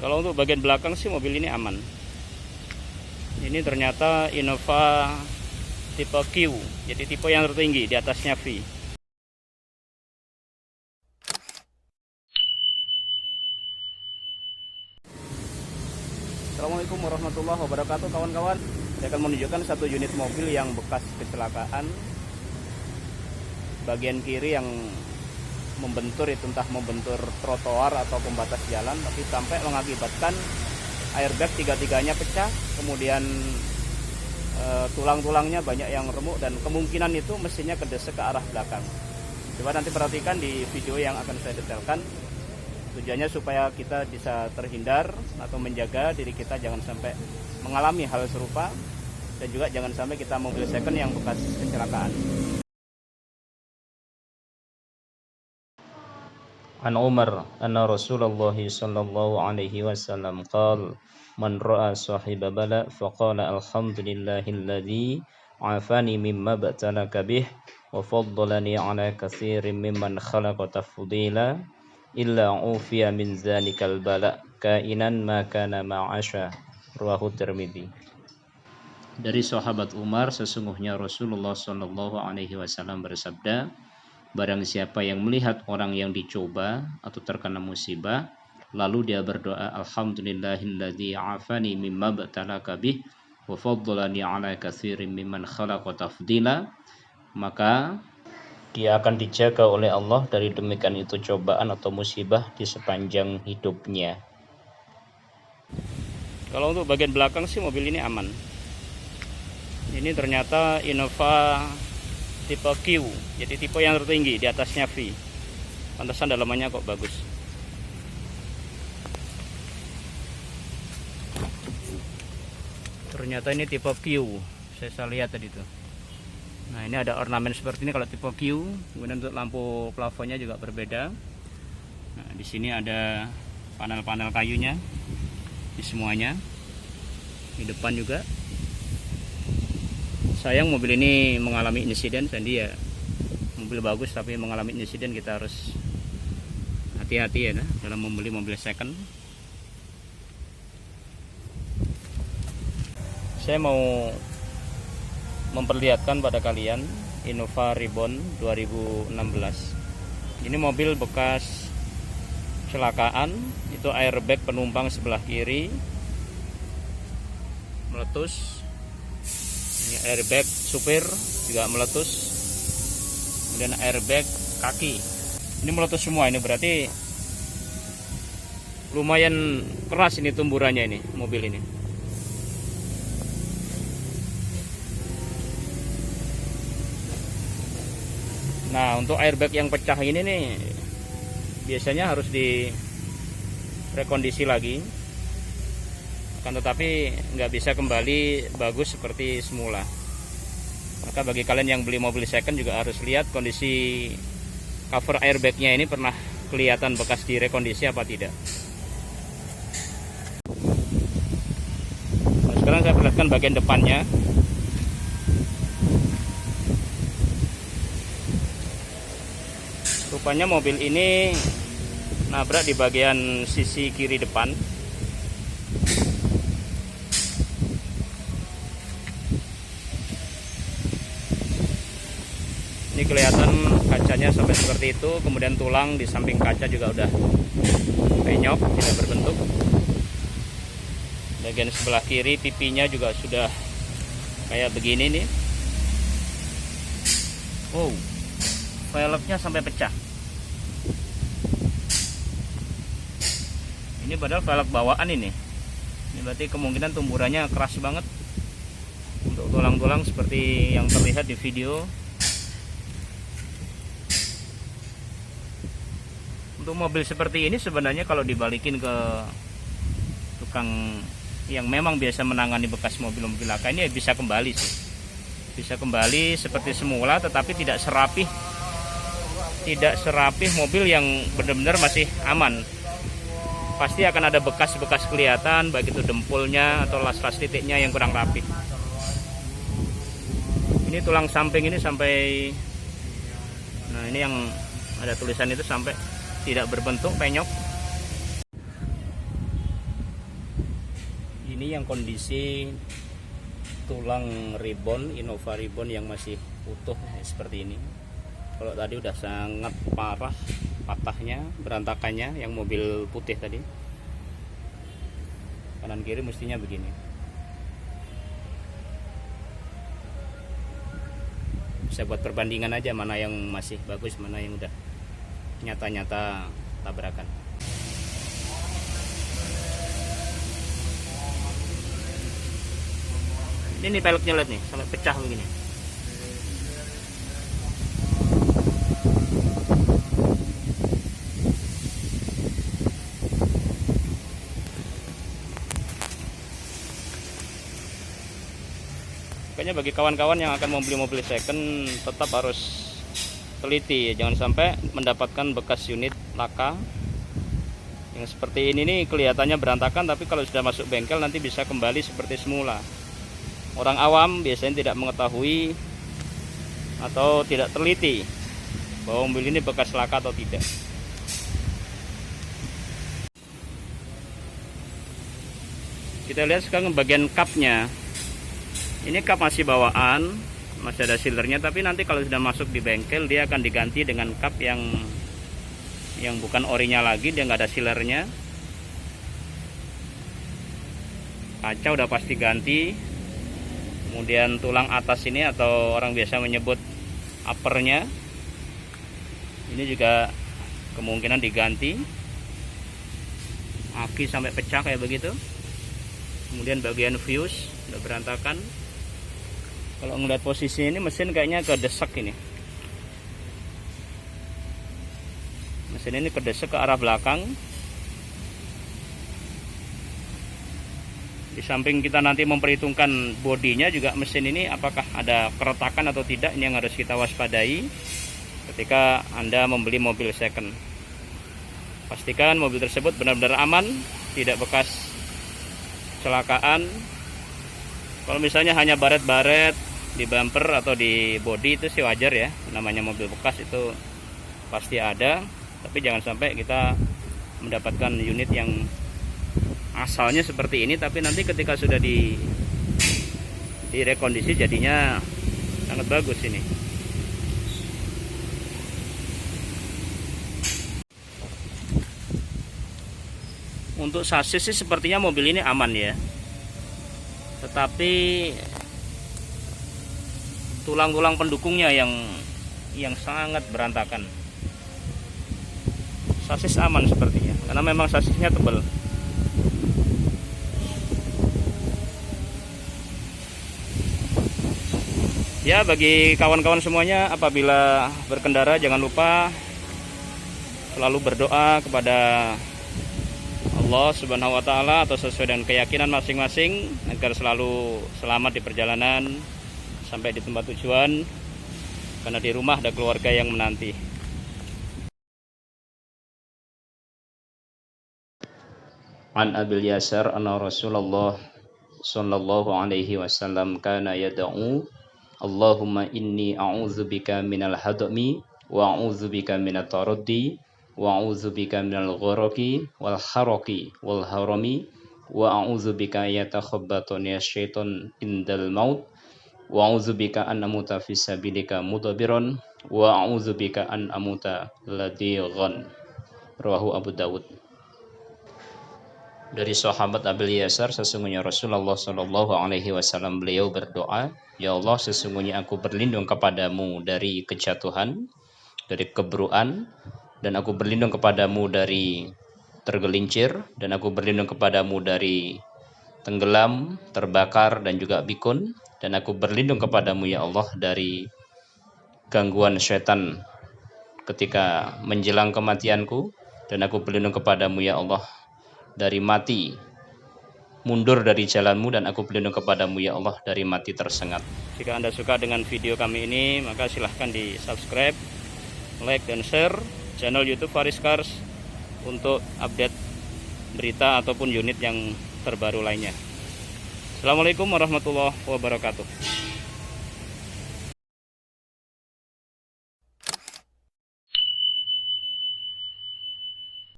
Kalau untuk bagian belakang sih mobil ini aman. Ini ternyata Innova tipe Q, jadi tipe yang tertinggi, di atasnya V. Assalamualaikum warahmatullahi wabarakatuh kawan-kawan. Saya akan menunjukkan satu unit mobil yang bekas kecelakaan. Bagian kiri yang membentur, itu entah membentur trotoar atau pembatas jalan, tapi sampai mengakibatkan airbag tiga-tiganya pecah. Kemudian tulang-tulangnya banyak yang remuk dan kemungkinan itu mesinnya kedesek ke arah belakang. Coba nanti perhatikan di video yang akan saya detailkan. Tujuannya supaya kita bisa terhindar atau menjaga diri kita jangan sampai mengalami hal serupa, dan juga jangan sampai kita mobil second yang bekas kecelakaan. An Umar anna Rasulullah sallallahu alaihi wasallam qala man ra'a sahiba bala faqala alhamdulillahilladzi afani mimma ba'talaka bih wa faddalani ala katsirin mimman khalaqa tafdila illa ufiya min zalikal bala kainan ma kana ma'asha, rawahu Tirmidzi. Dari sahabat Umar, sesungguhnya Rasulullah sallallahu alaihi wasallam bersabda, barang siapa yang melihat orang yang dicoba atau terkena musibah, lalu dia berdoa, alhamdulillahilladzi afani mimma ba'talaka bih wa faddalani ala katsirin mimman khalaqa tafdila, maka dia akan dijaga oleh Allah dari demikian itu cobaan atau musibah di sepanjang hidupnya. Kalau untuk bagian belakang sih mobil ini aman. Ini ternyata Innova tipe Q, jadi tipe yang tertinggi, di atasnya V. Pantesan dalamannya kok bagus. Ternyata ini tipe Q, saya lihat tadi tuh. Nah, ini ada ornamen seperti ini kalau tipe Q. Kemudian untuk lampu plafonnya juga berbeda. Nah, di sini ada panel-panel kayunya di semuanya. Di depan juga. Sayang mobil ini mengalami insiden, jadi ya mobil bagus tapi mengalami insiden, kita harus hati-hati ya dalam membeli mobil second. Saya mau memperlihatkan pada kalian Innova Reborn 2016. Ini mobil bekas kecelakaan, itu airbag penumpang sebelah kiri meletus. Ini airbag supir juga meletus. Kemudian airbag kaki ini meletus semua. Ini berarti lumayan keras ini tumburannya ini mobil ini. Nah, untuk airbag yang pecah ini nih biasanya harus direkondisi lagi, akan tetapi nggak bisa kembali bagus seperti semula. Maka bagi kalian yang beli mobil second juga harus lihat kondisi cover airbagnya ini pernah kelihatan bekas direkondisi apa tidak. Nah, sekarang saya perlihatkan bagian depannya. Rupanya mobil ini nabrak di bagian sisi kiri depan. Ini kelihatan kacanya sampai seperti itu. Kemudian tulang di samping kaca juga udah penyok, tidak berbentuk. Bagian sebelah kiri pipinya juga sudah kayak begini nih. Wow, velgnya sampai pecah. Ini padahal velg bawaan ini. Ini berarti kemungkinan tumburannya keras banget. Untuk tulang-tulang seperti yang terlihat di video. Untuk mobil seperti ini sebenarnya kalau dibalikin ke tukang yang memang biasa menangani bekas mobil-mobil laka ini ya bisa kembali sih. Bisa kembali seperti semula, tetapi tidak serapih mobil yang benar-benar masih aman. Pasti akan ada bekas-bekas kelihatan, baik itu dempulnya atau las-las titiknya yang kurang rapi. Ini tulang samping ini sampai, nah ini yang ada tulisan itu sampai tidak berbentuk, penyok. Ini yang kondisi tulang ribbon, Innova ribbon yang masih utuh seperti ini. Kalau tadi udah sangat parah patahnya, berantakannya yang mobil putih tadi. Kanan kiri mestinya begini. Bisa buat perbandingan aja mana yang masih bagus, mana yang udah nyata-nyata tabrakan. Ini peleknya lihat nih, sampai pecah begini. Makanya bagi kawan-kawan yang akan membeli mobil second tetap harus teliti, jangan sampai mendapatkan bekas unit laka yang seperti ini nih, kelihatannya berantakan, tapi kalau sudah masuk bengkel nanti bisa kembali seperti semula. Orang awam biasanya tidak mengetahui atau tidak teliti bahwa mobil ini bekas laka atau tidak. Kita lihat sekarang bagian cupnya. Ini cup masih bawaan, masih ada sealernya, tapi nanti kalau sudah masuk di bengkel dia akan diganti dengan cup yang bukan orinya lagi, dia nggak ada sealernya. Kaca udah pasti ganti. Kemudian tulang atas ini atau orang biasa menyebut uppernya ini juga kemungkinan diganti. Aki sampai pecah kayak begitu. Kemudian bagian fuse udah berantakan. Kalau ngeliat posisi ini mesin kayaknya kedesak ini. Mesin ini kedesak ke arah belakang. Di samping kita nanti memperhitungkan bodinya juga, mesin ini apakah ada keretakan atau tidak, ini yang harus kita waspadai ketika Anda membeli mobil second. Pastikan mobil tersebut benar-benar aman, tidak bekas kecelakaan. Kalau misalnya hanya baret-baret di bumper atau di bodi itu sih wajar ya, namanya mobil bekas itu pasti ada. Tapi jangan sampai kita mendapatkan unit yang asalnya seperti ini, tapi nanti ketika sudah direkondisi jadinya sangat bagus ini. Untuk sasis sih sepertinya mobil ini aman ya, tetapi tulang-tulang pendukungnya yang sangat berantakan. Sasis aman sepertinya karena memang sasisnya tebal. Ya, bagi kawan-kawan semuanya, apabila berkendara jangan lupa selalu berdoa kepada Allah Subhanahu wa taala atau sesuai dengan keyakinan masing-masing agar selalu selamat di perjalanan sampai di tempat tujuan, karena di rumah ada keluarga yang menanti. An Abil Yasar anna Rasulullah sallallahu alaihi wasallam kana yad'u Allahumma inni a'udzubika minal hadami wa a'udzubika minat taraddi wa a'udzubika minal gharaqi wal haraqi wal harami wa a'udzubika yatakhabbatani asyaiton indal maut wa a'udzubika an amuta fi sabilika mudabiran wa a'udzubika an amuta ladighan. Rawahu Abu Dawud. Dari sahabat Abil Yasar, sesungguhnya Rasulullah Shallallahu Alaihi Wasallam beliau berdoa, ya Allah, sesungguhnya aku berlindung kepadamu dari kejatuhan, dari keburukan, dan aku berlindung kepadamu dari tergelincir, dan aku berlindung kepadamu dari tenggelam, terbakar, dan juga bikun, dan aku berlindung kepadamu ya Allah dari gangguan syaitan ketika menjelang kematianku, dan aku berlindung kepadamu ya Allah dari mati mundur dari jalanmu, dan aku berlindung kepadamu ya Allah dari mati tersengat. Jika Anda suka dengan video kami ini, maka silahkan di subscribe, like, dan share channel YouTube Faris Cars untuk update berita ataupun unit yang terbaru lainnya. Assalamualaikum warahmatullahi wabarakatuh.